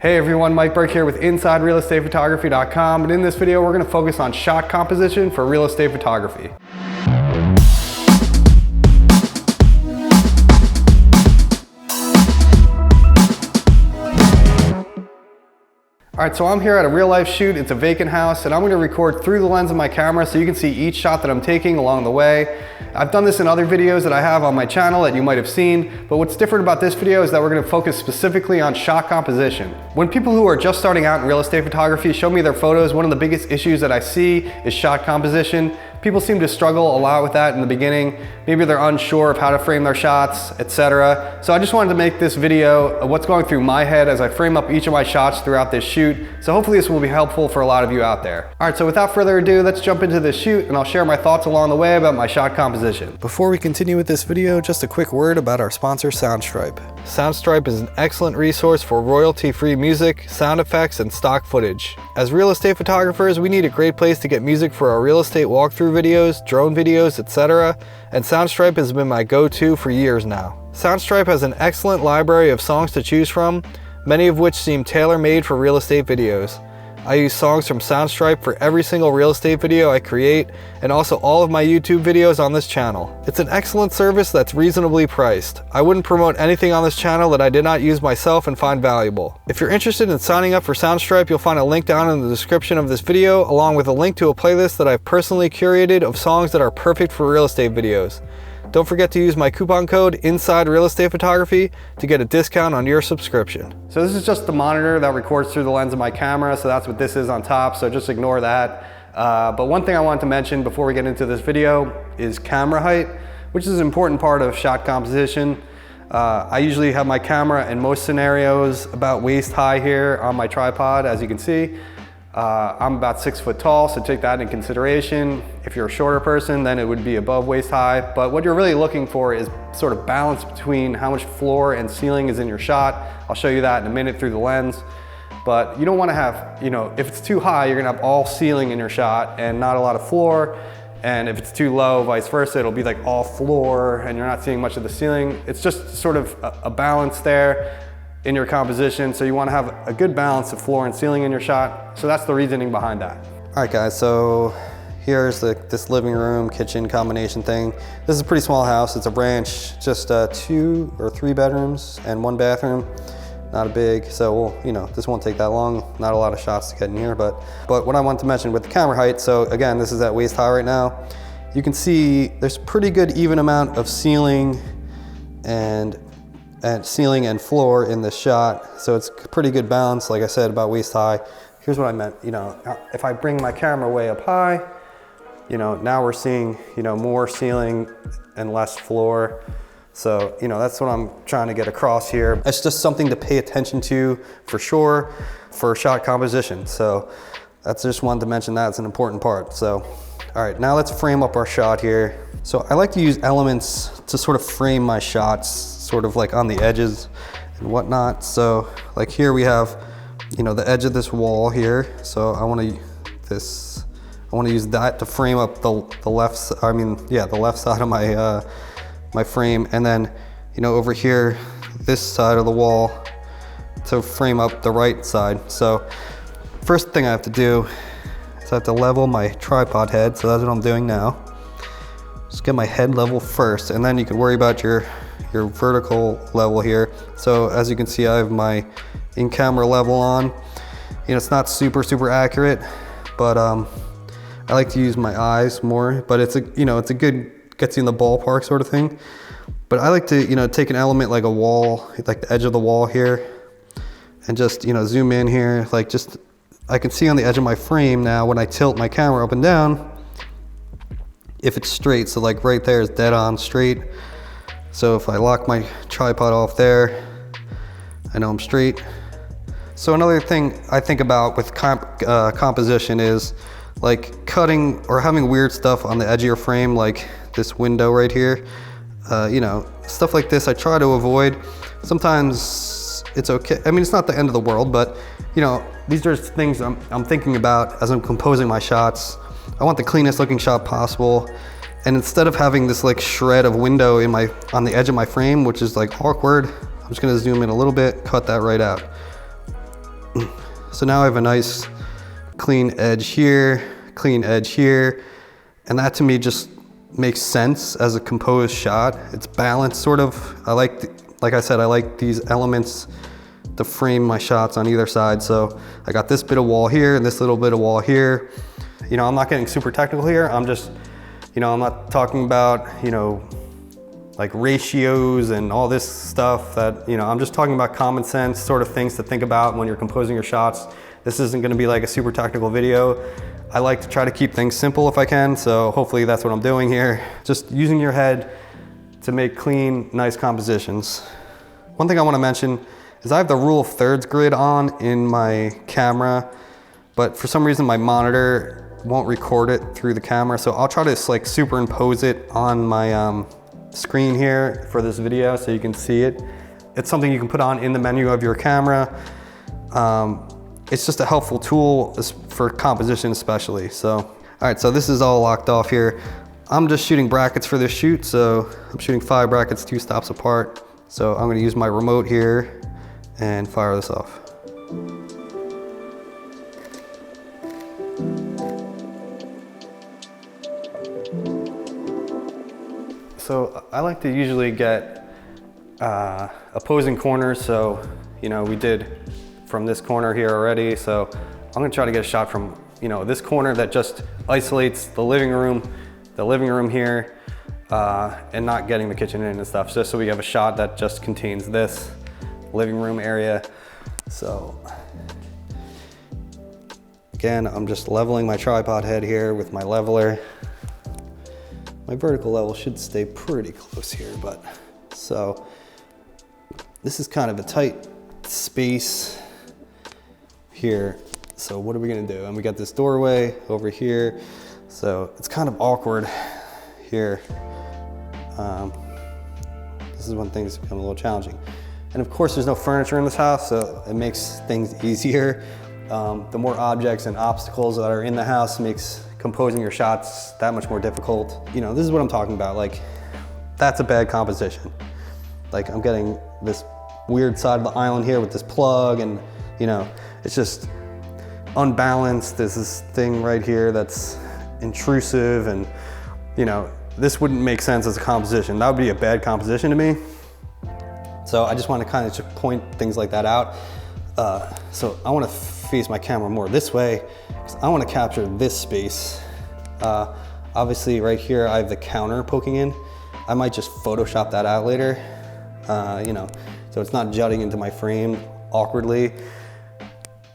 Hey everyone, Mike Burke here with InsideRealEstatePhotography.com, and in this video we're going to focus on shot composition for real estate photography. Alright, so I'm here at a real life shoot. It's a vacant house and I'm going to record through the lens of my camera so you can see each shot that I'm taking along the way. I've done this in other videos that I have on my channel that you might have seen, but what's different about this video is that we're going to focus specifically on shot composition. When people who are just starting out in real estate photography show me their photos, one of the biggest issues that I see is shot composition. People seem to struggle a lot with that in the beginning. Maybe they're unsure of how to frame their shots, etc. So I just wanted to make this video of what's going through my head as I frame up each of my shots throughout this shoot. So hopefully this will be helpful for a lot of you out there. All right, so without further ado, let's jump into this shoot and I'll share my thoughts along the way about my shot composition. Before we continue with this video, just a quick word about our sponsor, SOUNDSTRIPE. SOUNDSTRIPE is an excellent resource for royalty-free music, sound effects, and stock footage. As real estate photographers, we need a great place to get music for our real estate walkthrough videos, drone videos, etc. And SOUNDSTRIPE has been my go-to for years now. SOUNDSTRIPE has an excellent library of songs to choose from, many of which seem tailor-made for real estate videos. I use songs from SOUNDSTRIPE for every single real estate video I create, and also all of my YouTube videos on this channel. It's an excellent service that's reasonably priced. I wouldn't promote anything on this channel that I did not use myself and find valuable. If you're interested in signing up for SOUNDSTRIPE, you'll find a link down in the description of this video, along with a link to a playlist that I've personally curated of songs that are perfect for real estate videos. Don't forget to use my coupon code InsideRealEstatePhotography to get a discount on your subscription. So this is just the monitor that records through the lens of my camera, so that's what this is on top, so just ignore that. But one thing I wanted to mention before we get into this video is camera height, which is an important part of shot composition. I usually have my camera in most scenarios about waist high here on my tripod, as you can see. I'm about 6 foot tall, so take that into consideration. If you're a shorter person, then it would be above waist high. But what you're really looking for is sort of balance between how much floor and ceiling is in your shot. I'll show you that in a minute through the lens. But you don't want to have, if it's too high, you're gonna have all ceiling in your shot and not a lot of floor. And if it's too low, vice versa, it'll be like all floor and you're not seeing much of the ceiling. It's just sort of a balance there in your composition, so you want to have a good balance of floor and ceiling in your shot. So that's the reasoning behind that. All right guys, so here's this living room kitchen combination thing. This is a pretty small house. It's a ranch, just 2 or 3 bedrooms and 1 bathroom. Not a big, so this won't take that long. Not a lot of shots to get in here, but what I want to mention with the camera height, so again, this is at waist high right now. You can see there's pretty good even amount of ceiling and ceiling and floor in this shot, so it's pretty good balance, like I said, about waist high. Here's what I meant, if I bring my camera way up high, now we're seeing, more ceiling and less floor. So, that's what I'm trying to get across here. It's just something to pay attention to for sure for shot composition. So that's just wanted to mention that it's an important part. So, all right, now let's frame up our shot here. So I like to use elements to sort of frame my shots, sort of like on the edges and whatnot. So like here we have, the edge of this wall here. So I want to use that to frame up the left side of my my frame, and then over here this side of the wall to frame up the right side. So first thing I have to do is I have to level my tripod head. So that's what I'm doing now. Just get my head level first, and then you can worry about your vertical level here. So as you can see, I have my in-camera level on. It's not super accurate, but I like to use my eyes more, but it's a good, gets you in the ballpark sort of thing. But I like to take an element like a wall, like the edge of the wall here, and just zoom in here. Like I can see on the edge of my frame now when I tilt my camera up and down if it's straight. So like right there is dead on straight. So if I lock my tripod off there, I know I'm straight. So another thing I think about with composition is like cutting or having weird stuff on the edge of your frame, like this window right here. Stuff like this I try to avoid. Sometimes it's okay. I mean, it's not the end of the world, but these are things I'm thinking about as I'm composing my shots. I want the cleanest looking shot possible. And instead of having this like shred of window on the edge of my frame, which is like awkward, I'm just gonna zoom in a little bit, cut that right out. So now I have a nice clean edge here, clean edge here, and that to me just makes sense as a composed shot. It's balanced sort of. Like I said, I like these elements to frame my shots on either side. So I got this bit of wall here and this little bit of wall here. You know, I'm not getting super technical here. I'm just, you know, I'm not talking about, you know, like ratios and all this stuff that, you know, I'm just talking about common sense sort of things to think about when you're composing your shots. This isn't gonna be like a super technical video. I like to try to keep things simple if I can, so hopefully that's what I'm doing here. Just using your head to make clean, nice compositions. One thing I wanna mention is I have the rule of thirds grid on in my camera, but for some reason my monitor won't record it through the camera, so I'll try to like superimpose it on my screen here for this video so you can see it. It's something you can put on in the menu of your camera. It's just a helpful tool for composition especially. So, all right, so this is all locked off here. I'm just shooting brackets for this shoot, so I'm shooting 5 brackets 2 stops apart. So I'm gonna use my remote here and fire this off. So I like to usually get opposing corners. So, you know, we did from this corner here already. So I'm gonna try to get a shot from, you know, this corner that just isolates the living room here, and not getting the kitchen in and stuff. Just so we have a shot that just contains this living room area. So again, I'm just leveling my tripod head here with my leveler. My vertical level should stay pretty close here, but so this is kind of a tight space here. So what are we gonna do? And we got this doorway over here. So it's kind of awkward here. This is when things become a little challenging. And of course there's no furniture in this house, so it makes things easier. The more objects and obstacles that are in the house makes composing your shots that much more difficult. You know, this is what I'm talking about. Like, that's a bad composition. Like, I'm getting this weird side of the island here with this plug, and you know, it's just unbalanced. There's this thing right here that's intrusive, and you know, this wouldn't make sense as a composition. That would be a bad composition to me. So I just want to kind of just point things like that out. So I want to face my camera more this way, because I want to capture this space. Obviously right here I have the counter poking in. I might just Photoshop that out later, you know, so it's not jutting into my frame awkwardly.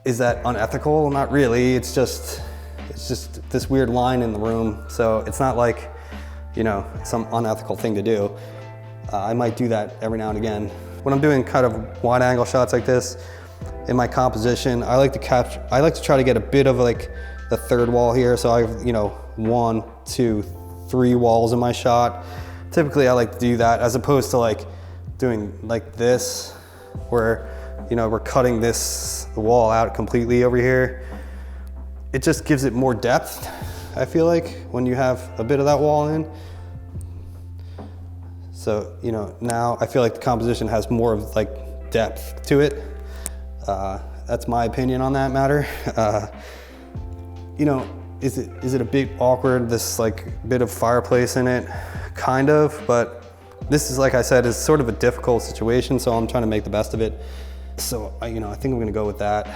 Is that unethical? Not really. It's just this weird line in the room. So it's not like, you know, some unethical thing to do. I might do that every now and again. When I'm doing kind of wide angle shots like this, in my composition, I like to try to get a bit of like the third wall here. So I have, you know, 1, 2, 3 walls in my shot. Typically I like to do that as opposed to like doing like this, where, you know, we're cutting this wall out completely over here. It just gives it more depth, I feel like, when you have a bit of that wall in. So, you know, now I feel like the composition has more of like depth to it. That's my opinion on that matter. You know, is it a bit awkward, this like bit of fireplace in it? Kind of, but this is, like I said, is sort of a difficult situation, so I'm trying to make the best of it. So, you know, I think I'm gonna go with that.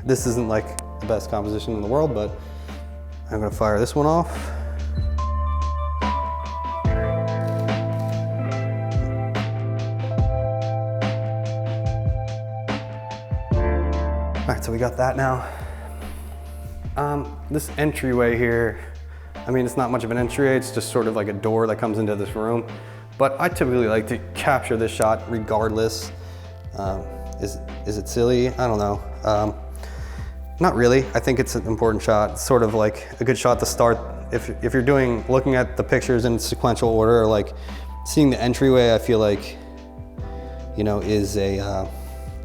This isn't like the best composition in the world, but I'm gonna fire this one off. All right, so we got that now. This entryway here, I mean, it's not much of an entryway, it's just sort of like a door that comes into this room. But I typically like to capture this shot regardless. Is it silly? I don't know. Not really. I think it's an important shot. It's sort of like a good shot to start. If you're looking at the pictures in sequential order, or like seeing the entryway, I feel like, you know, is a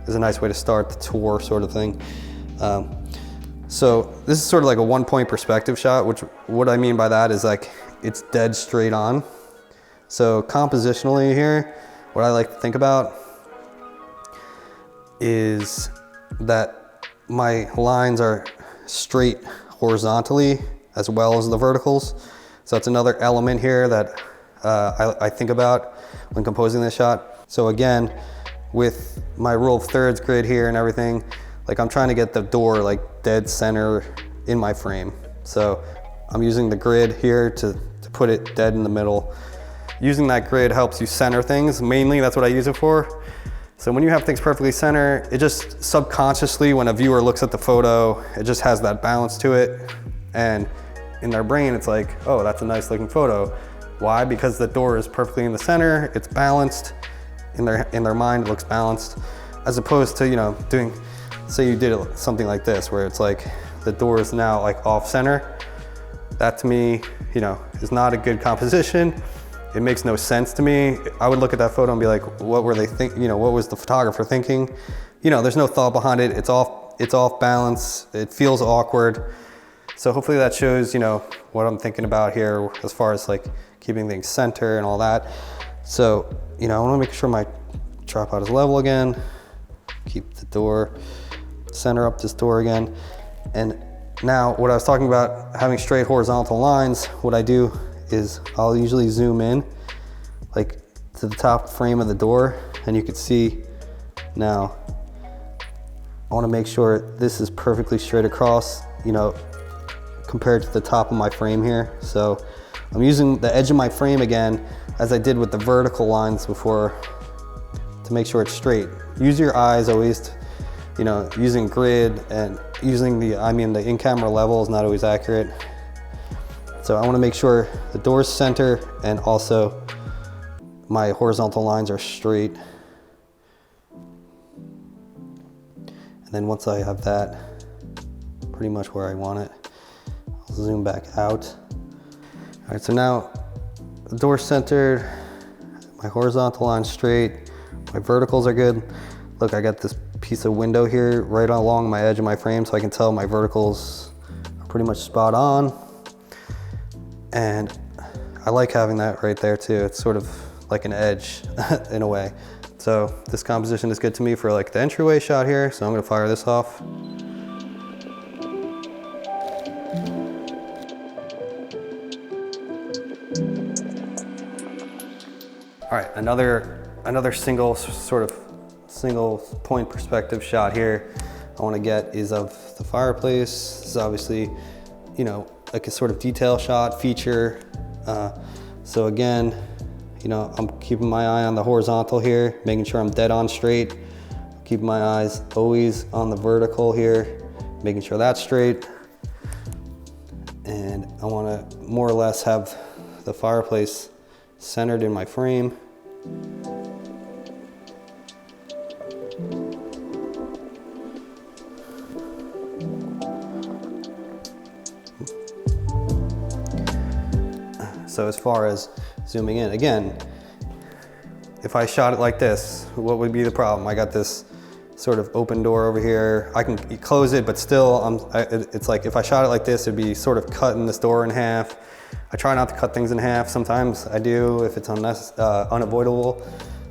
nice way to start the tour sort of thing. So this is sort of like a 1-point perspective shot, which what I mean by that is like it's dead straight on. So compositionally here, what I like to think about is that my lines are straight horizontally as well as the verticals. So that's another element here that I think about when composing this shot. So again, with my rule of thirds grid here and everything, like I'm trying to get the door like dead center in my frame. So I'm using the grid here to put it dead in the middle. Using that grid helps you center things. Mainly that's what I use it for. So when you have things perfectly center, it just subconsciously, when a viewer looks at the photo, it just has that balance to it. And in their brain, it's like, oh, that's a nice looking photo. Why? Because the door is perfectly in the center, it's balanced. In their mind, it looks balanced. As opposed to, you know, doing, say you did something like this, where it's like, the door is now like off center. That to me, you know, is not a good composition. It makes no sense to me. I would look at that photo and be like, what were they thinking? You know, what was the photographer thinking? You know, there's no thought behind it. It's off balance. It feels awkward. So hopefully that shows, you know, what I'm thinking about here as far as like keeping things center and all that. So, you know, I want to make sure my tripod is level again. Keep the door, center up this door again. And now what I was talking about, having straight horizontal lines, what I do is I'll usually zoom in like to the top frame of the door, and you can see now I want to make sure this is perfectly straight across, you know, compared to the top of my frame here. So I'm using the edge of my frame again, as I did with the vertical lines before, to make sure it's straight. Use your eyes always, you know, using grid and using the in-camera level is not always accurate. So I want to make sure the door's center and also my horizontal lines are straight. And then once I have that pretty much where I want it, I'll zoom back out. All right, so now the door's centered, my horizontal line's straight, my verticals are good. Look, I got this piece of window here right along my edge of my frame, so I can tell my verticals are pretty much spot on. And I like having that right there too. It's sort of like an edge in a way. So this composition is good to me for like the entryway shot here. So I'm gonna fire this off. All right, another single point perspective shot here I wanna get is of the fireplace. This is obviously, you know, like a sort of detail shot feature. So again, you know, I'm keeping my eye on the horizontal here, making sure I'm dead on straight. Keeping my eyes always on the vertical here, making sure that's straight. And I wanna more or less have the fireplace centered in my frame. So as far as zooming in, again, if I shot it like this, what would be the problem? I got this sort of open door over here. I can close it, but still, it's like if I shot it like this, it'd be sort of cutting this door in half. I try not to cut things in half. Sometimes I do if it's unavoidable,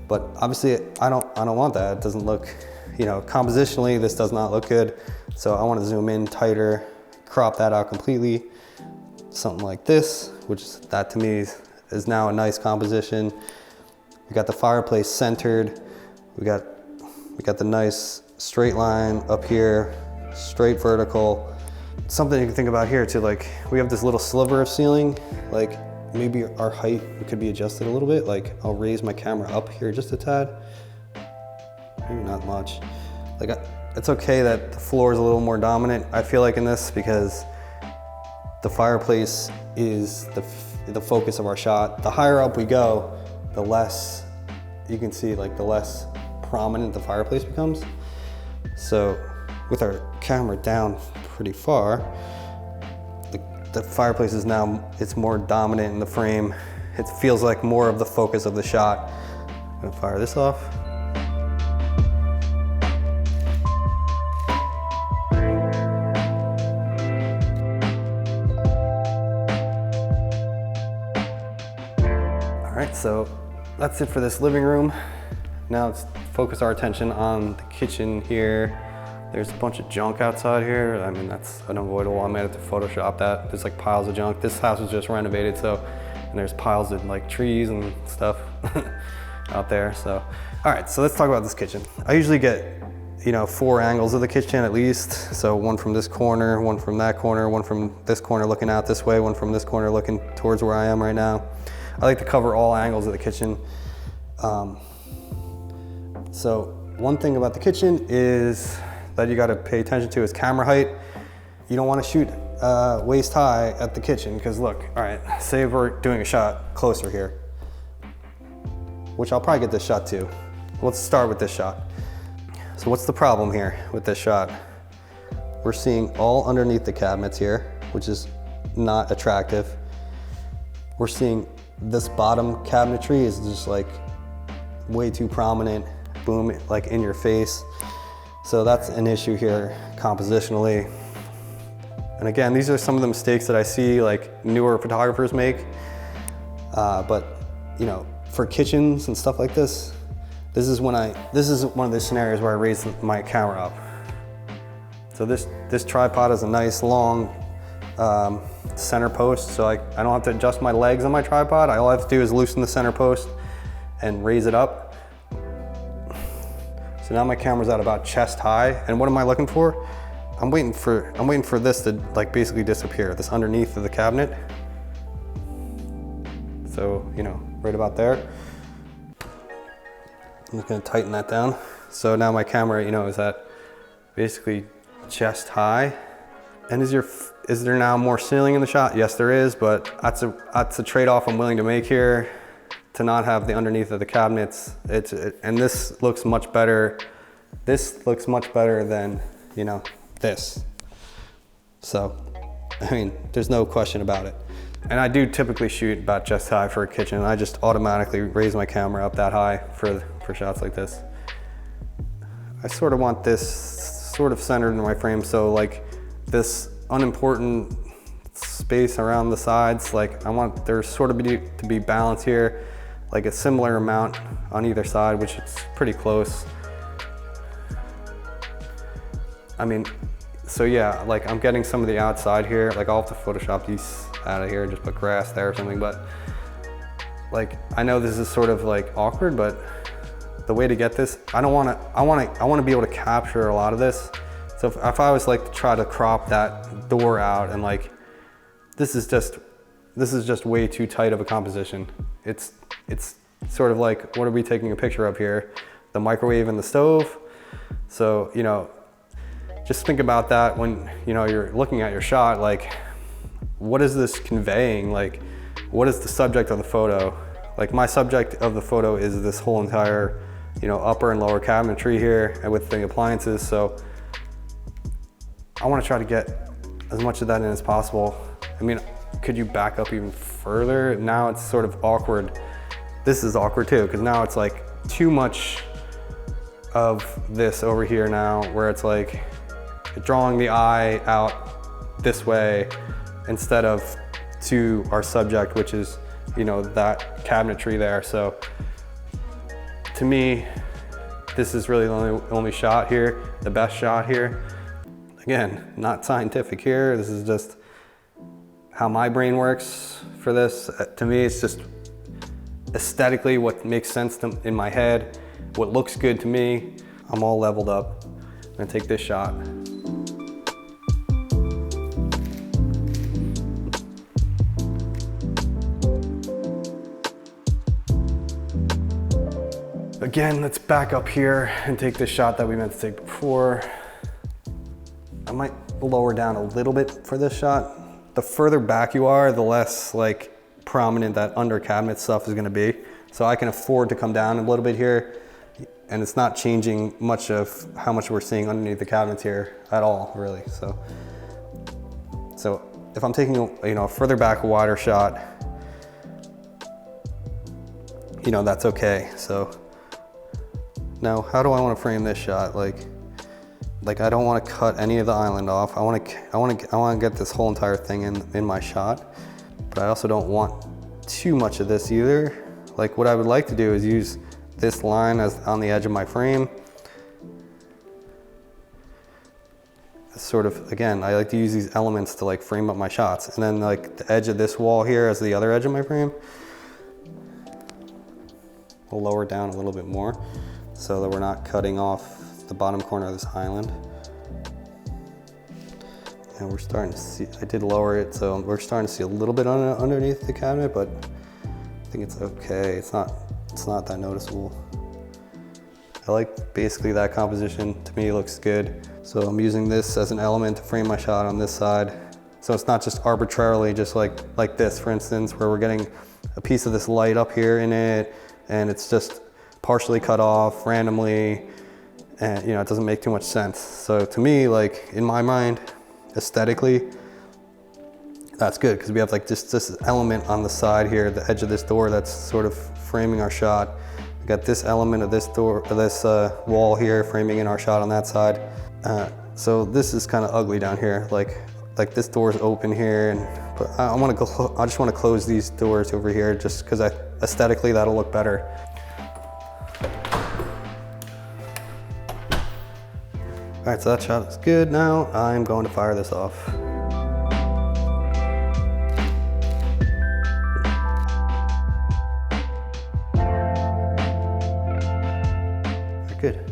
but obviously I don't want that. It doesn't look, you know, compositionally, this does not look good. So I want to zoom in tighter, crop that out completely. Something like this, which that to me is now a nice composition. We got the fireplace centered. We got the nice straight line up here, straight vertical. Something you can think about here too, like we have this little sliver of ceiling, like maybe our height could be adjusted a little bit. Like I'll raise my camera up here just a tad, maybe not much. Like it's okay that the floor is a little more dominant, I feel like, in this, because the fireplace is the focus of our shot. The higher up we go, the less you can see, like the less prominent the fireplace becomes. So with our camera down pretty far, the fireplace is now, it's more dominant in the frame. It feels like more of the focus of the shot. I'm gonna fire this off. All right, so that's it for this living room. Now let's focus our attention on the kitchen here. There's a bunch of junk outside here. I mean, that's unavoidable. I might have to Photoshop that. There's like piles of junk. This house was just renovated, so, and there's piles of like trees and stuff out there, so. All right, so let's talk about this kitchen. I usually get, you know, 4 angles of the kitchen at least. So one from this corner, one from that corner, one from this corner looking out this way, one from this corner looking towards where I am right now. I like to cover all angles of the kitchen. So one thing about the kitchen is that you got to pay attention to is camera height. You don't want to shoot waist high at the kitchen because look, all right, say we're doing a shot closer here, which I'll probably get this shot too. Let's start with this shot. So what's the problem here with this shot? We're seeing all underneath the cabinets here, which is not attractive. We're seeing this bottom cabinetry is just like way too prominent, boom, like in your face. So that's an issue here compositionally. And again, these are some of the mistakes that I see like newer photographers make. But you know, for kitchens and stuff like this, this is one of the scenarios where I raise my camera up. So this tripod is a nice long center post, so I don't have to adjust my legs on my tripod. All I have to do is loosen the center post and raise it up. So now my camera's at about chest high, and what am I looking for? I'm waiting for this to like basically disappear, this underneath of the cabinet. So, you know, right about there. I'm just gonna tighten that down. So now my camera, you know, is at basically chest high. And is there now more ceiling in the shot? Yes, there is, but that's a trade-off I'm willing to make here to not have the underneath of the cabinets. And this looks much better. This looks much better than, you know, this. So, I mean, there's no question about it. And I do typically shoot about chest high for a kitchen. I just automatically raise my camera up that high for shots like this. I sort of want this sort of centered in my frame, so like this unimportant space around the sides, like I want there sort of to be balance here, like a similar amount on either side, which is pretty close. I mean, so yeah, like I'm getting some of the outside here, like I'll have to Photoshop these out of here, just put grass there or something, but like I know this is sort of like awkward, but the way to get this, I want to be able to capture a lot of this. So if I was like to try to crop that door out and like, this is just way too tight of a composition. It's sort of like, what are we taking a picture of here? The microwave and the stove. So, you know, just think about that when, you know, you're looking at your shot, like, what is this conveying? Like, what is the subject of the photo? Like my subject of the photo is this whole entire, you know, upper and lower cabinetry here and with the appliances. So I want to try to get as much of that in as possible. I mean, could you back up even further? Now it's sort of awkward. This is awkward too, because now it's like too much of this over here now, where it's like drawing the eye out this way instead of to our subject, which is, you know, that cabinetry there. So to me, this is really the only shot here, the best shot here. Again, not scientific here. This is just how my brain works for this. To me, it's just aesthetically what makes sense in my head, what looks good to me. I'm all leveled up. I'm gonna take this shot. Again, let's back up here and take this shot that we meant to take before. I might lower down a little bit for this shot. The further back you are, the less like prominent that under cabinet stuff is gonna be. So I can afford to come down a little bit here, and it's not changing much of how much we're seeing underneath the cabinets here at all, really. So if I'm taking a further back, a wider shot, you know, that's okay. So now, how do I want to frame this shot? Like I don't want to cut any of the island off. I want to get this whole entire thing in my shot, but I also don't want too much of this either. Like what I would like to do is use this line as on the edge of my frame, sort of, again, I like to use these elements to like frame up my shots. And then like the edge of this wall here as the other edge of my frame. We'll lower it down a little bit more so that we're not cutting off the bottom corner of this island. And we're starting to see, I did lower it, so we're starting to see a little bit underneath the cabinet, but I think it's okay. It's not that noticeable. I like basically that composition. To me, it looks good. So I'm using this as an element to frame my shot on this side. So it's not just arbitrarily just like this, for instance, where we're getting a piece of this light up here in it, and it's just partially cut off randomly, and you know, it doesn't make too much sense. So to me, like in my mind, aesthetically, that's good because we have like just this element on the side here, the edge of this door that's sort of framing our shot. We got this element of this door, this wall here framing in our shot on that side. So this is kind of ugly down here, like this door's open here, but I just want to close these doors over here just because aesthetically that'll look better. All right, so that shot is good. Now I'm going to fire this off. Good.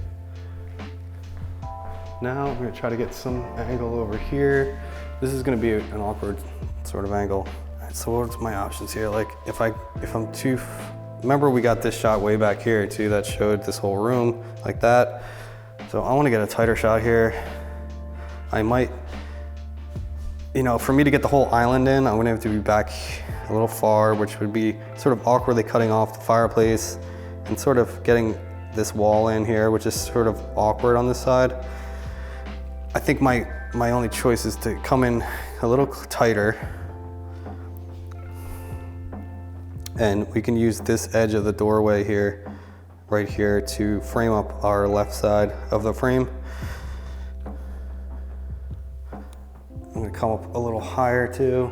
Now I'm gonna try to get some angle over here. This is gonna be an awkward sort of angle. All right, so what's my options here? Like if I'm too, remember we got this shot way back here too that showed this whole room like that. So I wanna get a tighter shot here. I might, you know, for me to get the whole island in, I'm gonna have to be back a little far, which would be sort of awkwardly cutting off the fireplace and sort of getting this wall in here, which is sort of awkward on this side. I think my only choice is to come in a little tighter, and we can use this edge of the doorway here, right here, to frame up our left side of the frame. I'm gonna come up a little higher too.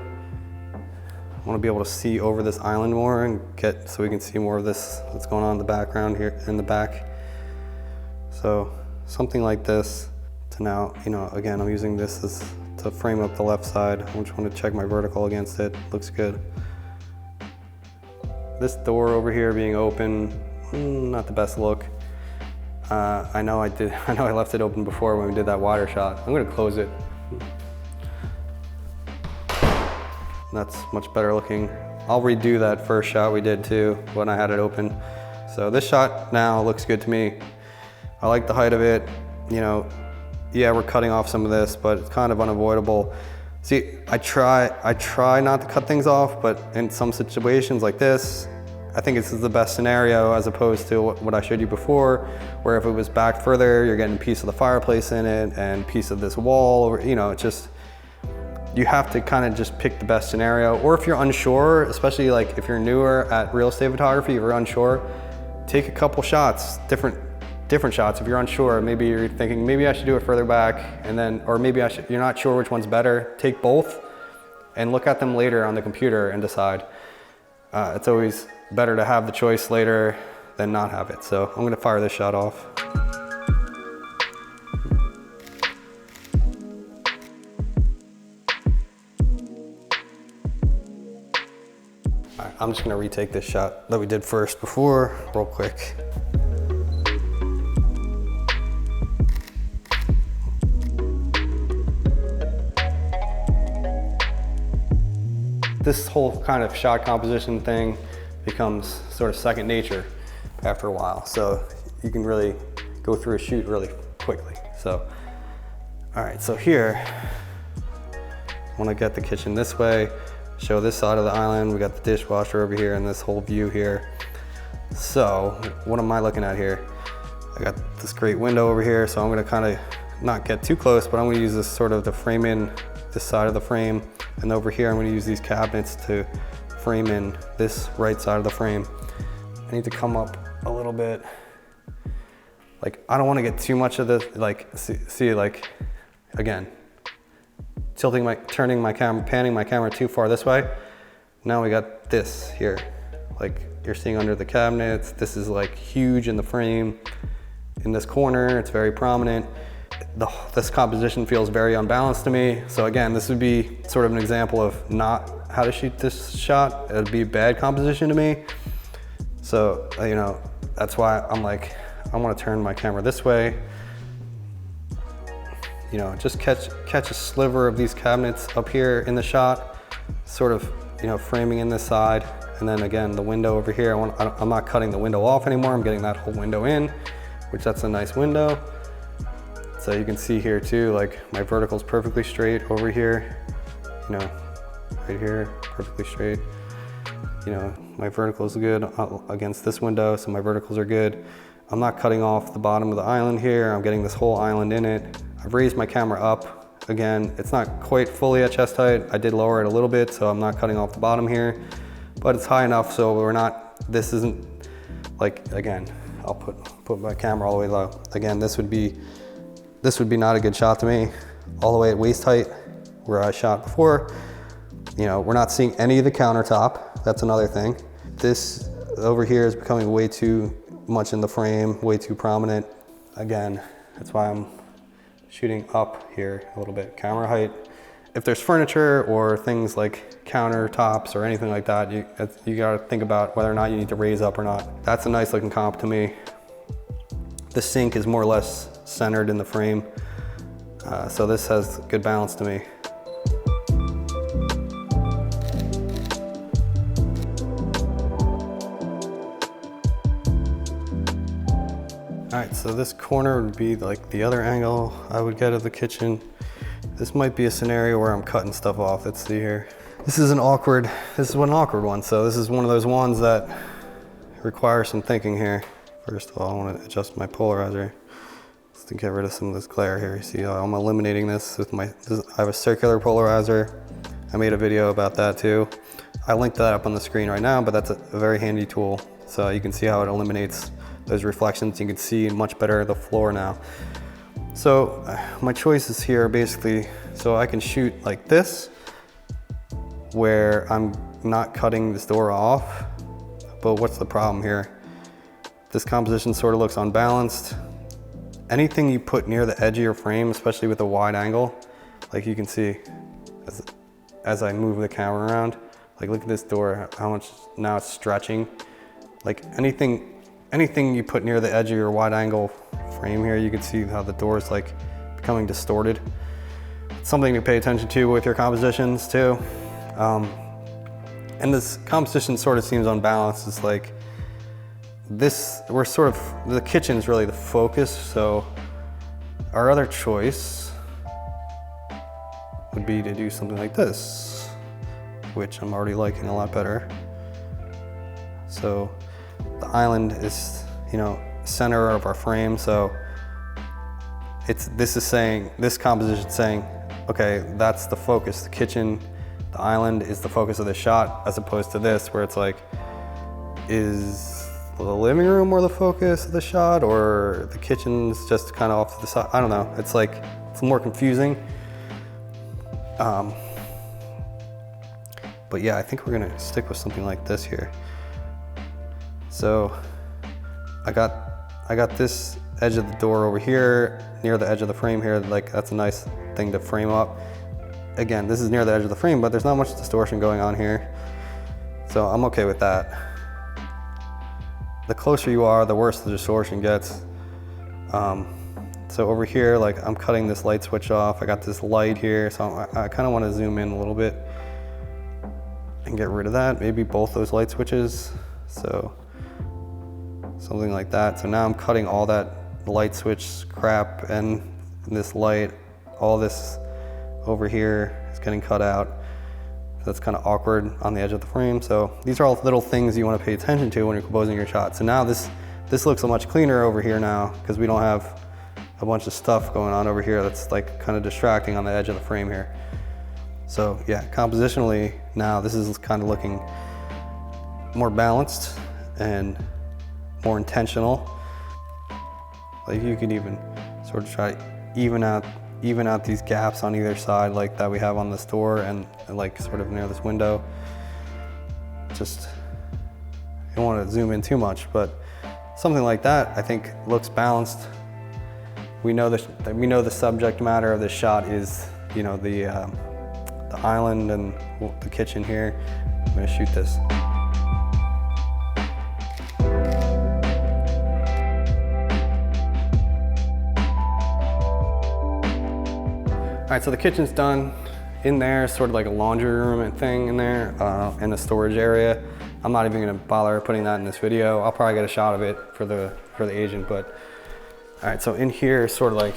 I want to be able to see over this island more and so we can see more of this that's going on in the background here in the back. So something like this to now, you know, again, I'm using this to frame up the left side. I just want to check my vertical against it. Looks good. This door over here being open, not the best look. I know I left it open before when we did that wider shot. I'm going to close it. That's much better looking. I'll redo that first shot we did too when I had it open. So this shot now looks good to me. I like the height of it. You know, yeah, we're cutting off some of this, but it's kind of unavoidable. See, I try not to cut things off, but in some situations like this, I think this is the best scenario as opposed to what I showed you before, where if it was back further, you're getting a piece of the fireplace in it and a piece of this wall, or, you know, it's just, you have to kind of just pick the best scenario. Or if you're unsure, especially like if you're newer at real estate photography, if you're unsure, take a couple shots, different shots. If you're unsure, maybe you're thinking, maybe I should do it further back, and then, or maybe you're not sure which one's better, take both and look at them later on the computer and decide. It's always better to have the choice later than not have it. So I'm gonna fire this shot off. All right, I'm just gonna retake this shot that we did first before, real quick. This whole kind of shot composition thing becomes sort of second nature after a while. So you can really go through a shoot really quickly. So, all right, so here, I wanna get the kitchen this way, show this side of the island. We got the dishwasher over here and this whole view here. So what am I looking at here? I got this great window over here. So I'm gonna kind of not get too close, but I'm gonna use this sort of to frame in this side of the frame. And over here, I'm gonna use these cabinets to frame in this right side of the frame. I need to come up a little bit. Like, I don't wanna get too much of this, like, see, like, again, turning my camera, panning my camera too far this way. Now we got this here. Like, you're seeing under the cabinets, this is like huge in the frame. In this corner, it's very prominent. this composition feels very unbalanced to me. So again, this would be sort of an example of not how to shoot this shot. It would be bad composition to me. So, you know, that's why I'm like, I want to turn my camera this way. You know, just catch a sliver of these cabinets up here in the shot, sort of, you know, framing in this side. And then again, the window over here, I'm not cutting the window off anymore. I'm getting that whole window in, which that's a nice window. So you can see here too, like my vertical's perfectly straight over here, you know, right here, perfectly straight. You know, my vertical is good against this window, so my verticals are good. I'm not cutting off the bottom of the island here. I'm getting this whole island in it. I've raised my camera up. Again, it's not quite fully at chest height. I did lower it a little bit, so I'm not cutting off the bottom here, but it's high enough so we're not, this isn't like, again, I'll put my camera all the way low. Again, this would be not a good shot to me. All the way at waist height where I shot before. You know, we're not seeing any of the countertop. That's another thing. This over here is becoming way too much in the frame, way too prominent. Again, that's why I'm shooting up here a little bit. Camera height. If there's furniture or things like countertops or anything like that, you gotta think about whether or not you need to raise up or not. That's a nice looking comp to me. The sink is more or less centered in the frame. So this has good balance to me. All right, so this corner would be like the other angle I would get of the kitchen. This might be a scenario where I'm cutting stuff off. Let's see here. This is an awkward one. So this is one of those ones that requires some thinking here. First of all, I want to adjust my polarizer just to get rid of some of this glare here. You see, I'm eliminating this with I have a circular polarizer. I made a video about that too. I linked that up on the screen right now, but that's a very handy tool. So you can see how it eliminates those reflections. You can see much better the floor now. So my choices here are basically, so I can shoot like this, where I'm not cutting this door off, but what's the problem here? This composition sort of looks unbalanced. Anything you put near the edge of your frame, especially with a wide angle, like you can see as I move the camera around, like look at this door, how much now it's stretching. Like anything you put near the edge of your wide angle frame here, you can see how the door is like becoming distorted. It's something to pay attention to with your compositions too. And this composition sort of seems unbalanced. It's like this, the kitchen's really the focus. So our other choice would be to do something like this, which I'm already liking a lot better. So the island is, you know, center of our frame. So this composition is saying, okay, that's the focus. The kitchen, the island is the focus of the shot, as opposed to this, where it's like, is the living room more the focus of the shot, or the kitchen's just kind of off to the side? I don't know. It's like, it's more confusing. But yeah, I think we're gonna stick with something like this here. So I got this edge of the door over here, near the edge of the frame here. Like that's a nice thing to frame up. Again, this is near the edge of the frame, but there's not much distortion going on here. So I'm okay with that. The closer you are, the worse the distortion gets. So over here, like I'm cutting this light switch off. I got this light here, so I kind of want to zoom in a little bit and get rid of that. Maybe both those light switches. So something like that. So now I'm cutting all that light switch crap and this light, all this over here is getting cut out. That's kind of awkward on the edge of the frame. So these are all little things you want to pay attention to when you're composing your shot. So now this looks a much cleaner over here now, because we don't have a bunch of stuff going on over here that's like kind of distracting on the edge of the frame here. So yeah, compositionally now this is kind of looking more balanced and more intentional. Like you can even sort of try to even out these gaps on either side, like that we have on this door and like sort of near this window. Just, you don't want to zoom in too much, but something like that I think looks balanced. we know the subject matter of this shot is, you know, the island and the kitchen here. I'm gonna shoot this. All right, so the kitchen's done. In there, sort of like a laundry room and thing in there, in the storage area. I'm not even gonna bother putting that in this video. I'll probably get a shot of it for the agent, but. All right, so in here, sort of like,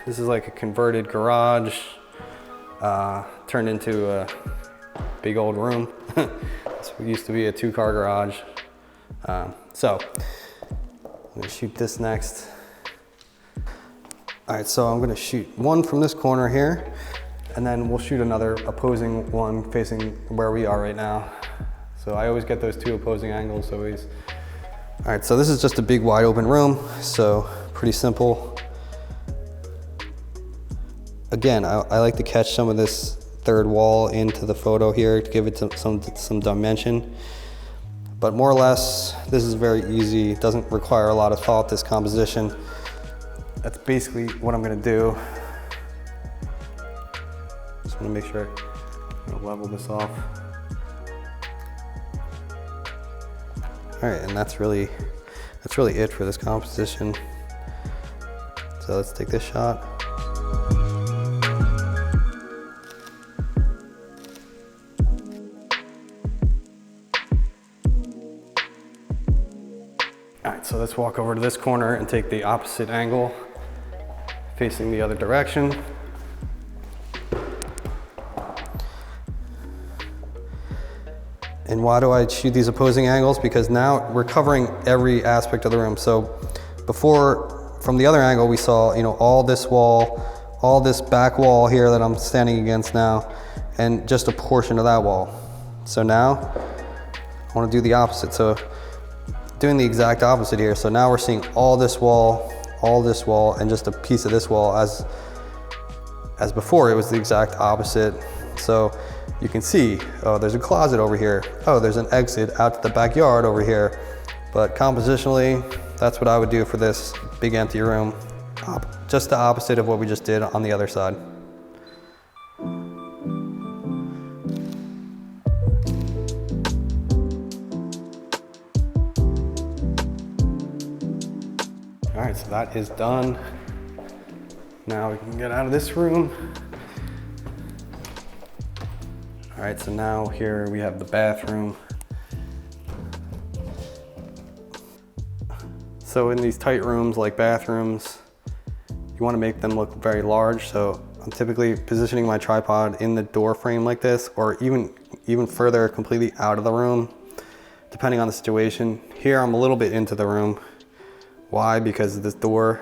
this is like a converted garage, turned into a big old room. This used to be a 2-car garage. So, I'm gonna shoot this next. All right, so I'm gonna shoot one from this corner here, and then we'll shoot another opposing one facing where we are right now. So I always get those 2 opposing angles always. All right, so this is just a big wide open room, so pretty simple. Again, I like to catch some of this third wall into the photo here to give it some dimension. But more or less, this is very easy. It doesn't require a lot of thought, this composition. That's basically what I'm gonna do. Just wanna make sure I'm gonna level this off. All right, and that's really it for this composition. So let's take this shot. All right, so let's walk over to this corner and take the opposite angle, facing the other direction. And why do I shoot these opposing angles? Because now we're covering every aspect of the room. So before, from the other angle, we saw, you know, all this wall, all this back wall here that I'm standing against now, and just a portion of that wall. So now I want to do the opposite. So doing the exact opposite here. So now we're seeing all this wall, and just a piece of this wall. As before, it was the exact opposite. So you can see, oh, there's a closet over here. Oh, there's an exit out to the backyard over here. But compositionally, that's what I would do for this big empty room. Just the opposite of what we just did on the other side. All right, so that is done. Now we can get out of this room. All right, so now here we have the bathroom. So in these tight rooms like bathrooms, you want to make them look very large. So I'm typically positioning my tripod in the door frame like this, or even further, completely out of the room, depending on the situation. Here I'm a little bit into the room. Why? Because of this door,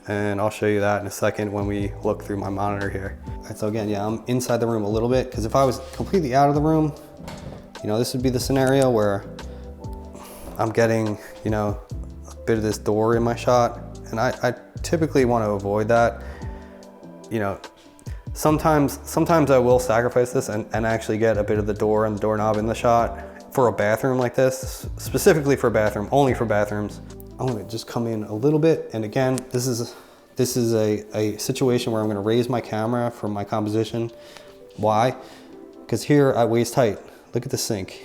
and I'll show you that in a second when we look through my monitor here. All right, so again, yeah, I'm inside the room a little bit, because if I was completely out of the room, you know, this would be the scenario where I'm getting, you know, a bit of this door in my shot, and I typically want to avoid that. You know, sometimes I will sacrifice this and actually get a bit of the door and the doorknob in the shot for a bathroom like this, specifically for a bathroom, only for bathrooms. I'm gonna just come in a little bit, and again, this is a situation where I'm gonna raise my camera for my composition. Why? Because here at waist height, look at the sink.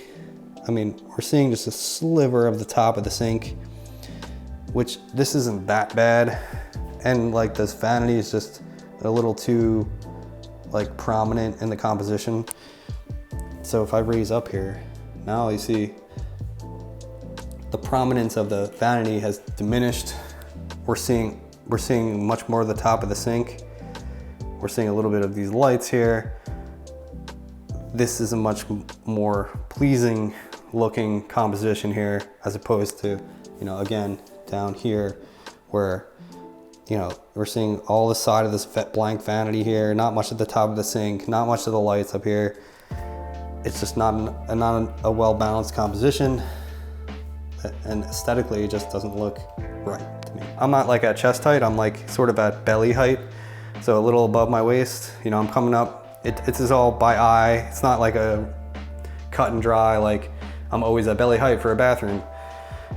I mean, we're seeing just a sliver of the top of the sink, which this isn't that bad. And like this vanity is just a little too like prominent in the composition. So if I raise up here, now you see the prominence of the vanity has diminished. We're seeing much more of the top of the sink. We're seeing a little bit of these lights here. This is a much more pleasing looking composition here, as opposed to, you know, again, down here where, you know, we're seeing all the side of this blank vanity here, not much at the top of the sink, not much of the lights up here. It's just not a well-balanced composition, and aesthetically it just doesn't look right to me. I'm not like at chest height, I'm like sort of at belly height, so a little above my waist. You know, I'm coming up, it's all by eye. It's not like a cut and dry, like I'm always at belly height for a bathroom.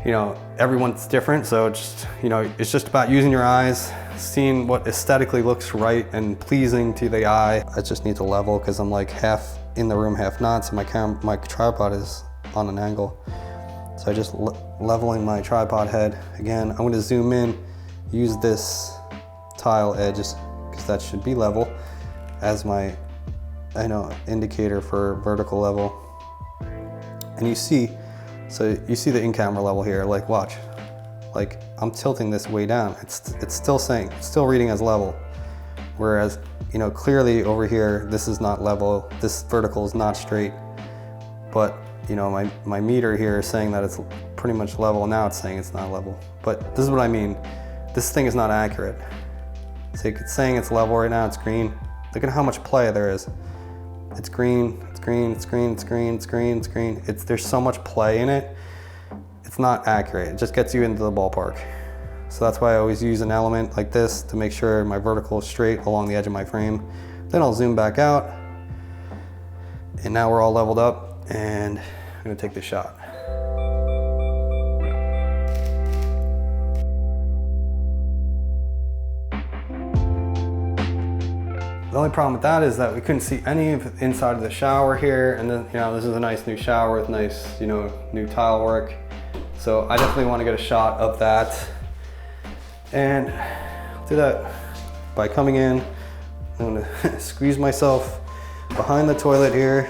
You know, everyone's different, so it's just, you know, it's just about using your eyes, seeing what aesthetically looks right and pleasing to the eye. I just need to level because I'm like half in the room, half not, so my tripod is on an angle. So I just leveling my tripod head. Again, I'm going to zoom in, use this tile edges because that should be level as my indicator for vertical level. And you see, so you see the in-camera level here, like watch. Like I'm tilting this way down. It's still reading as level. Whereas, clearly over here, this is not level. This vertical is not straight. But, my meter here is saying that it's pretty much level. Now it's saying it's not level. But this is what I mean. This thing is not accurate. So it's saying it's level right now, it's green. Look at how much play there is. It's green, it's green, it's green, it's green, it's green, it's green. There's so much play in it. It's not accurate. It just gets you into the ballpark. So that's why I always use an element like this to make sure my vertical is straight along the edge of my frame. Then I'll zoom back out. And now we're all leveled up, and I'm gonna take the shot. The only problem with that is that we couldn't see any of the inside of the shower here, and then this is a nice new shower with nice new tile work. So I definitely want to get a shot of that, and I'll do that by coming in. I'm gonna squeeze myself behind the toilet here.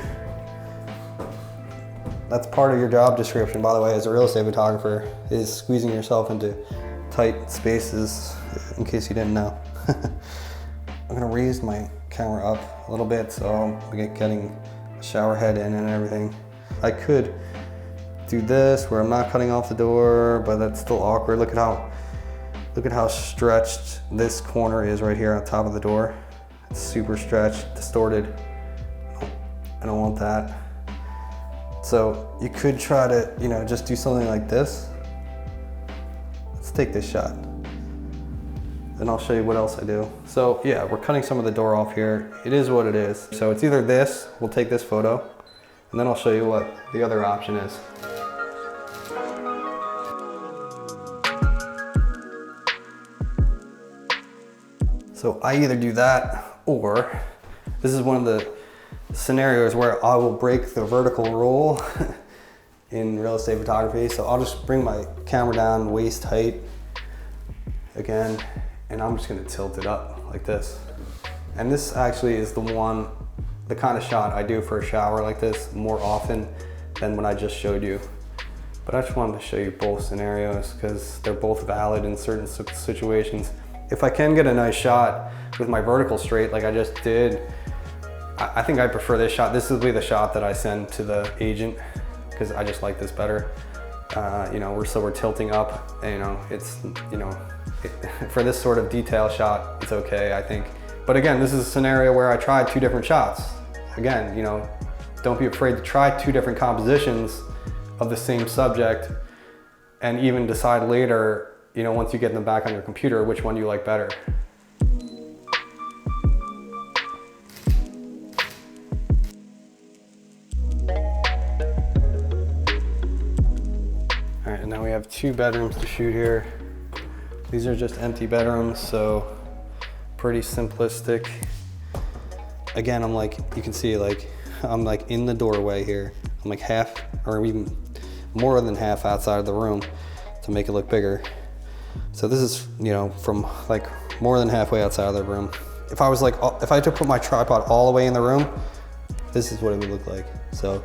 That's part of your job description, by the way, as a real estate photographer, is squeezing yourself into tight spaces, in case you didn't know. I'm gonna raise my camera up a little bit so I'm getting a shower head in and everything. I could do this where I'm not cutting off the door, but that's still awkward. Look at how stretched this corner is right here on top of the door. It's super stretched, distorted. I don't want that. So you could try to, just do something like this. Let's take this shot. And I'll show you what else I do. So yeah, we're cutting some of the door off here. It is what it is. So it's either this, we'll take this photo, and then I'll show you what the other option is. So I either do that, or this is one of the scenarios where I will break the vertical roll in real estate photography. So I'll just bring my camera down waist height again, and I'm just gonna tilt it up like this. And this actually is the kind of shot I do for a shower like this more often than what I just showed you. But I just wanted to show you both scenarios because they're both valid in certain situations. If I can get a nice shot with my vertical straight like I just did, I think I prefer this shot. This will be the shot that I send to the agent because I just like this better. We're tilting up, and for this sort of detail shot, it's okay, I think. But again, this is a scenario where I tried 2 different shots. Again, don't be afraid to try 2 different compositions of the same subject, and even decide later, once you get them back on your computer, which one you like better. All right, and now we have 2 bedrooms to shoot here. These are just empty bedrooms, so pretty simplistic. Again, you can see I'm in the doorway here. I'm like half, or even more than half outside of the room to make it look bigger. So this is, from more than halfway outside of the room. If I had to put my tripod all the way in the room, this is what it would look like. So,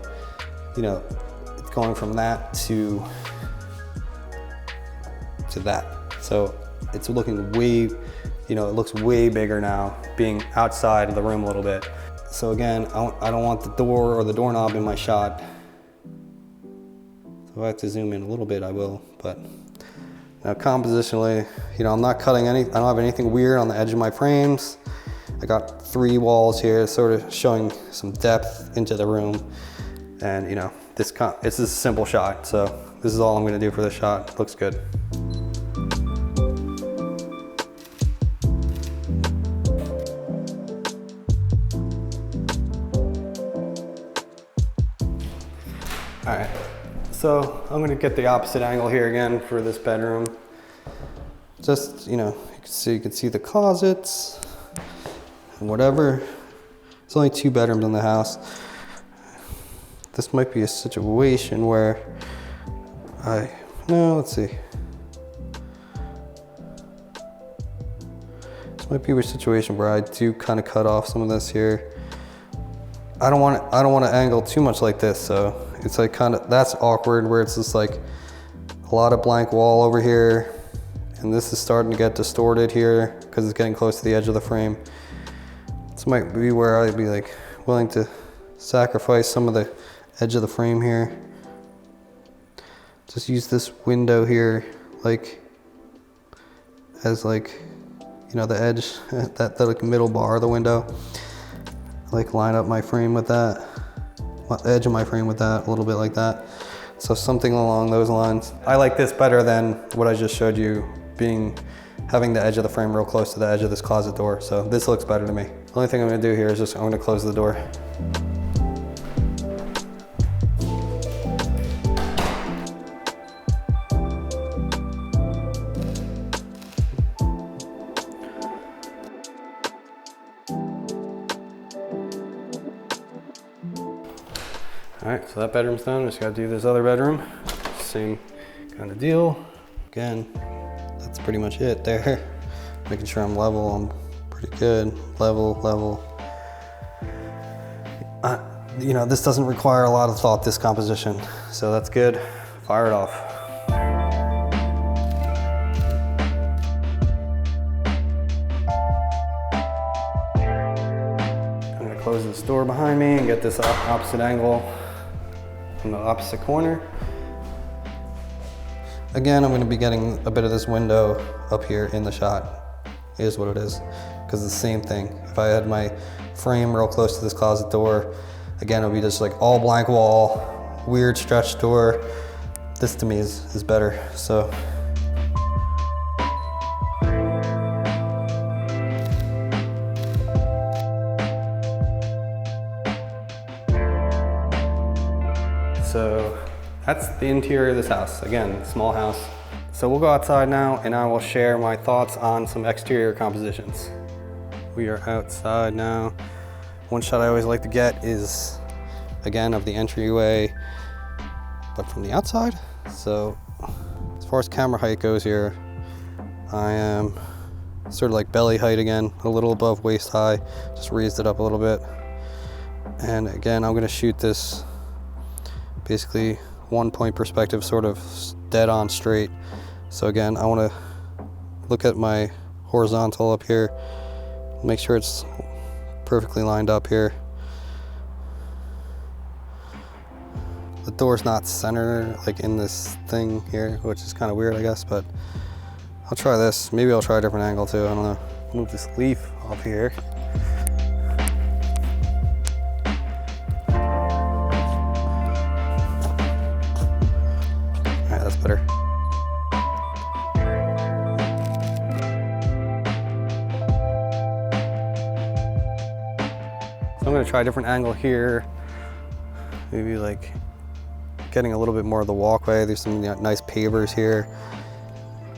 it's going from that to that. So it's looking way, it looks way bigger now, being outside of the room a little bit. So again, I don't want the door or the doorknob in my shot. So if I have to zoom in a little bit, I will, but now compositionally, I'm not cutting I don't have anything weird on the edge of my frames. I got 3 walls here, sort of showing some depth into the room. And this is a simple shot, so this is all I'm gonna do for this shot. It looks good. All right, so I'm gonna get the opposite angle here again for this bedroom. Just, you So you can see the closets and whatever. It's only 2 bedrooms in the house. This might be a situation where let's see. This might be a situation where I do kind of cut off some of this here. I don't want to angle too much like this, so it's like kind of, that's awkward where it's just like a lot of blank wall over here, and this is starting to get distorted here because it's getting close to the edge of the frame. This might be where I'd be like willing to sacrifice some of the edge of the frame here. Just use this window here like as like, you know, the edge, that like middle bar of the window. Like line up my frame with that, the edge of my frame with that, a little bit like that. So something along those lines. I like this better than what I just showed you, having the edge of the frame real close to the edge of this closet door. So this looks better to me. The only thing I'm gonna do here is I'm gonna close the door. All right, so that bedroom's done. Just gotta do this other bedroom. Same kind of deal. Again, that's pretty much it there. Making sure I'm level, I'm pretty good. Level. You know, this doesn't require a lot of thought, this composition. So that's good, fire it off. I'm gonna close this door behind me and get this opposite angle from the opposite corner. Again, I'm going to be getting a bit of this window up here in the shot. It is what it is, because it's the same thing. If I had my frame real close to this closet door, again, it would be just like all blank wall, weird stretch door. This to me is better, so. So that's the interior of this house. Again, small house. So we'll go outside now and I will share my thoughts on some exterior compositions. We are outside now. One shot I always like to get is, again, of the entryway, but from the outside. So as far as camera height goes here, I am sort of like belly height again, a little above waist high, just raised it up a little bit. And again, I'm gonna shoot this basically 1-point perspective, sort of dead on straight. So again, I want to look at my horizontal up here, make sure it's perfectly lined up here. The door's not centered like in this thing here, which is kind of weird, I guess, but I'll try this. Maybe I'll try a different angle too, I don't know. Move this leaf up here. That's better. So I'm going to try a different angle here. Maybe like getting a little bit more of the walkway. There's some nice pavers here.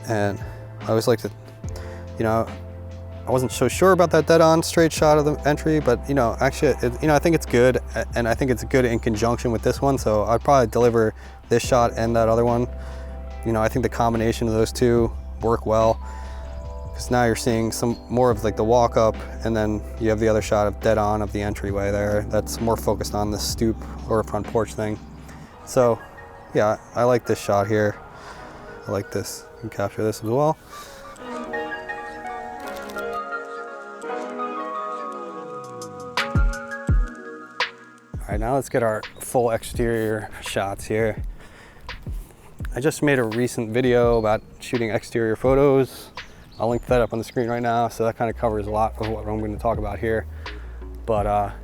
And I always like to, you know, I wasn't so sure about that dead-on straight shot of the entry, but you know, actually, I think it's good, and I think it's good in conjunction with this one. So I'd probably deliver this shot and that other one. You know, I think the combination of those two work well, because now you're seeing some more of like the walk up, and then you have the other shot of dead-on of the entryway there. That's more focused on the stoop or front porch thing. So yeah, I like this shot here. I like this. You can capture this as well. All right, now let's get our full exterior shots here. I just made a recent video about shooting exterior photos. I'll link that up on the screen right now, so that kind of covers a lot of what I'm going to talk about here. But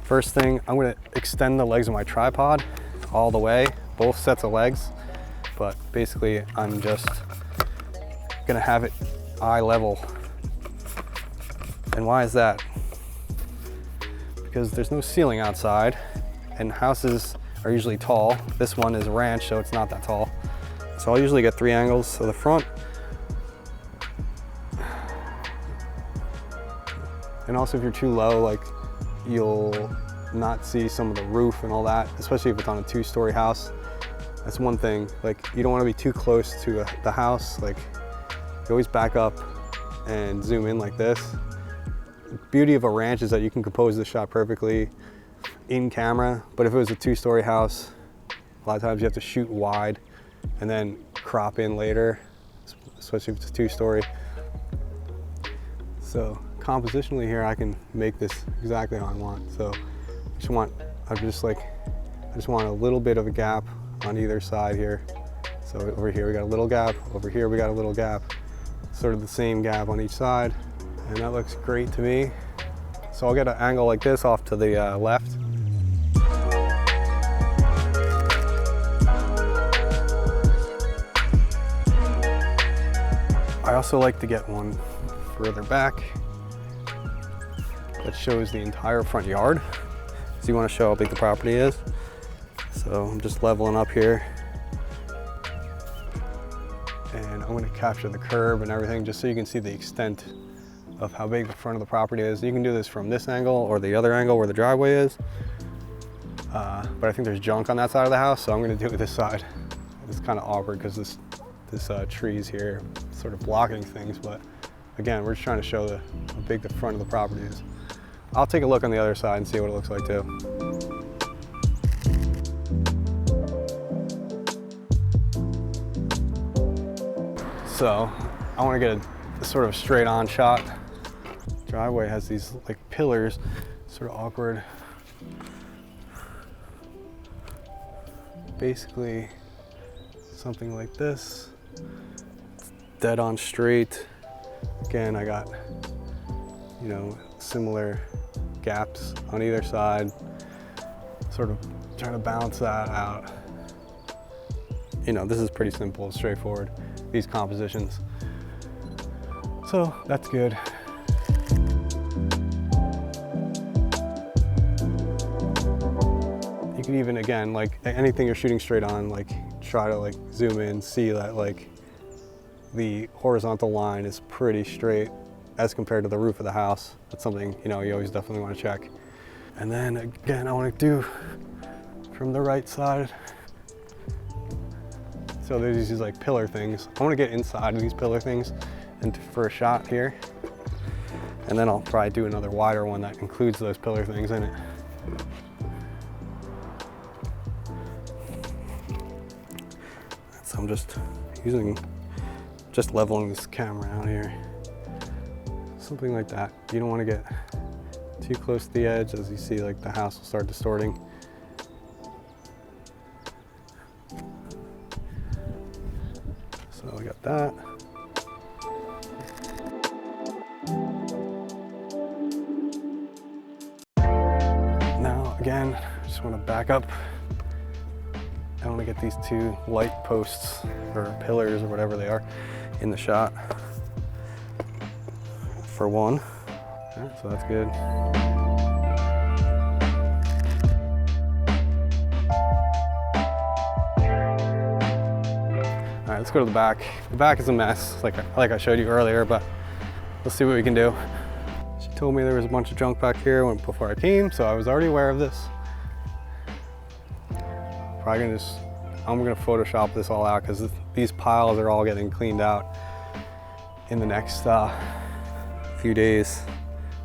first thing, I'm going to extend the legs of my tripod all the way, both sets of legs. But basically, I'm just going to have it eye level. And why is that? Because there's no ceiling outside, and houses are usually tall. This one is a ranch, so it's not that tall. So I'll usually get 3 angles. So the front, And also if you're too low, like you'll not see some of the roof and all that, especially if it's on a 2-story house. That's one thing, like you don't want to be too close to the house. Like you always back up and zoom in like this. The beauty of a ranch is that you can compose the shot perfectly in camera, but if it was a 2-story house, a lot of times you have to shoot wide and then crop in later, especially if it's a 2-story. So compositionally here, I can make this exactly how I want. So I just want a little bit of a gap on either side here. So over here we got a little gap, over here we got a little gap, sort of the same gap on each side, and that looks great to me. So I'll get an angle like this off to the left. I also like to get one further back that shows the entire front yard. So you want to show how big the property is. So I'm just leveling up here. And I'm going to capture the curb and everything just so you can see the extent of how big the front of the property is. You can do this from this angle or the other angle where the driveway is. But I think there's junk on that side of the house, so I'm going to do it this side. It's kind of awkward because this trees here sort of blocking things, but again, we're just trying to show how big the front of the property is. I'll take a look on the other side and see what it looks like too. So I want to get a sort of straight on shot. Driveway has these like pillars, sort of awkward. Basically something like this. It's dead on straight. Again, I got, you know, similar gaps on either side. Sort of trying to balance that out. You know, this is pretty simple, straightforward, these compositions. So that's good. You can even, again, like anything you're shooting straight on, like try to like zoom in, see that like the horizontal line is pretty straight as compared to the roof of the house. That's something, you know, you always definitely want to check. And then again, I want to do from the right side. So there's these like pillar things. I want to get inside of these pillar things and for a shot here. And then I'll probably do another wider one that includes those pillar things in it. So I'm just leveling this camera out here. Something like that. You don't want to get too close to the edge, as you see like the house will start distorting. So I got that. Now again, I just want to back up. I want to get these 2 light posts or pillars or whatever they are in the shot for one. Yeah, so that's good. All right, let's go to the back. The back is a mess, like I showed you earlier, but let's see what we can do. She told me there was a bunch of junk back here before I came, so I was already aware of this. I'm gonna Photoshop this all out because these piles are all getting cleaned out in the next few days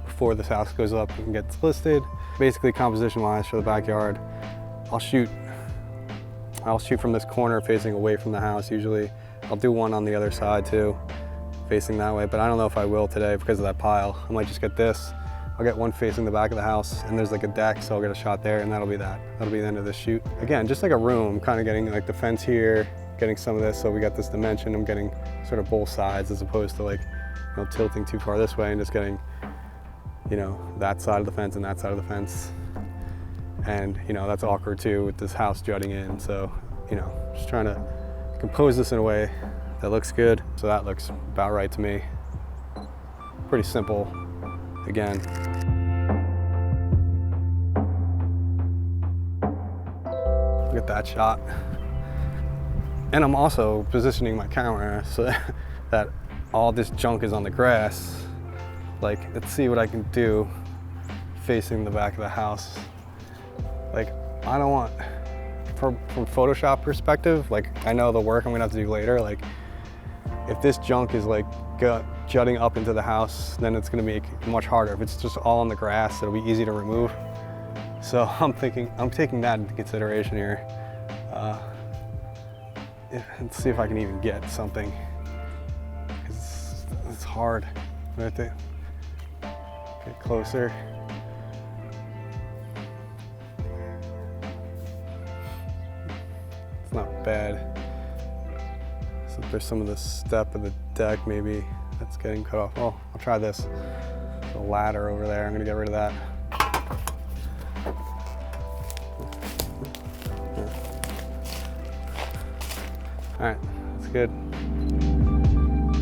before this house goes up and gets listed. Basically, composition wise for the backyard, I'll shoot from this corner facing away from the house usually. I'll do one on the other side too, facing that way, but I don't know if I will today because of that pile. I might just get this. I'll get one facing the back of the house, and there's like a deck, so I'll get a shot there, and that'll be that. That'll be the end of this shoot. Again, just like a room, kind of getting like the fence here, getting some of this, so we got this dimension. I'm getting sort of both sides as opposed to like, you know, tilting too far this way and just getting, you know, that side of the fence and that side of the fence. And, you know, that's awkward too with this house jutting in. So, you know, just trying to compose this in a way that looks good. So that looks about right to me. Pretty simple. Again. Look at that shot. And I'm also positioning my camera so that all this junk is on the grass Like, let's see what I can do facing the back of the house. Like, I don't want, from Photoshop perspective, like, I know the work I'm gonna have to do later. Like, if this junk is like jutting up into the house, then it's gonna make it much harder. If it's just all on the grass, it'll be easy to remove. So I'm taking that into consideration here. Let's see if I can even get something. It's hard. I have to get closer. It's not bad. So there's some of the step of the deck maybe that's getting cut off. Oh, I'll try this. The ladder over there, I'm gonna get rid of that. All right, that's good.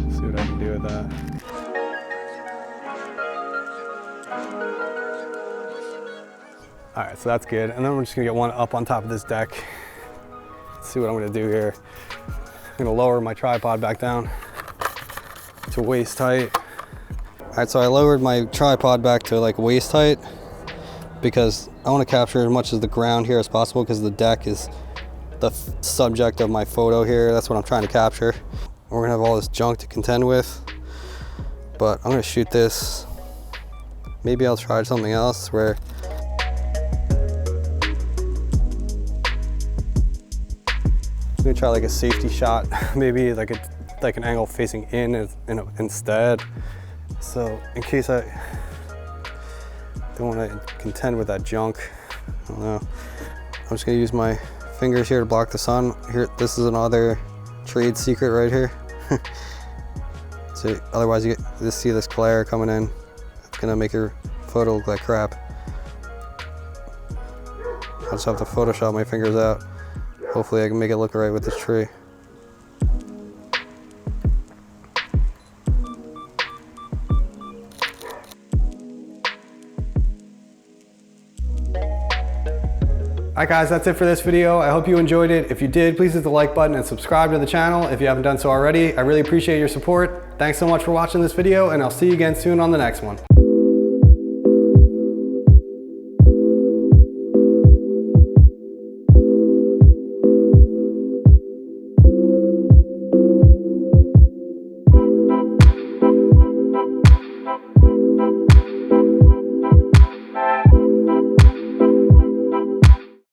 Let's see what I can do with that. All right, so that's good. And then we're just gonna get one up on top of this deck. Let's see what I'm gonna do here. I'm gonna lower my tripod back down to waist height. All right, so I lowered my tripod back to like waist height because I wanna capture as much of the ground here as possible because the deck is the subject of my photo here. That's what I'm trying to capture. We're gonna have all this junk to contend with, but I'm gonna shoot this. Maybe I'll try something else where I'm gonna try like a safety shot, maybe like an angle facing in instead. So in case I don't want to contend with that junk, I don't know. I'm just gonna use my fingers here to block the sun. Here, this is another trade secret right here. So otherwise you just see this glare coming in. It's gonna make your photo look like crap. I'll just have to Photoshop my fingers out. Hopefully I can make it look right with this tree. Alright guys, that's it for this video. I hope you enjoyed it. If you did, please hit the like button and subscribe to the channel if you haven't done so already. I really appreciate your support. Thanks so much for watching this video, and I'll see you again soon on the next one.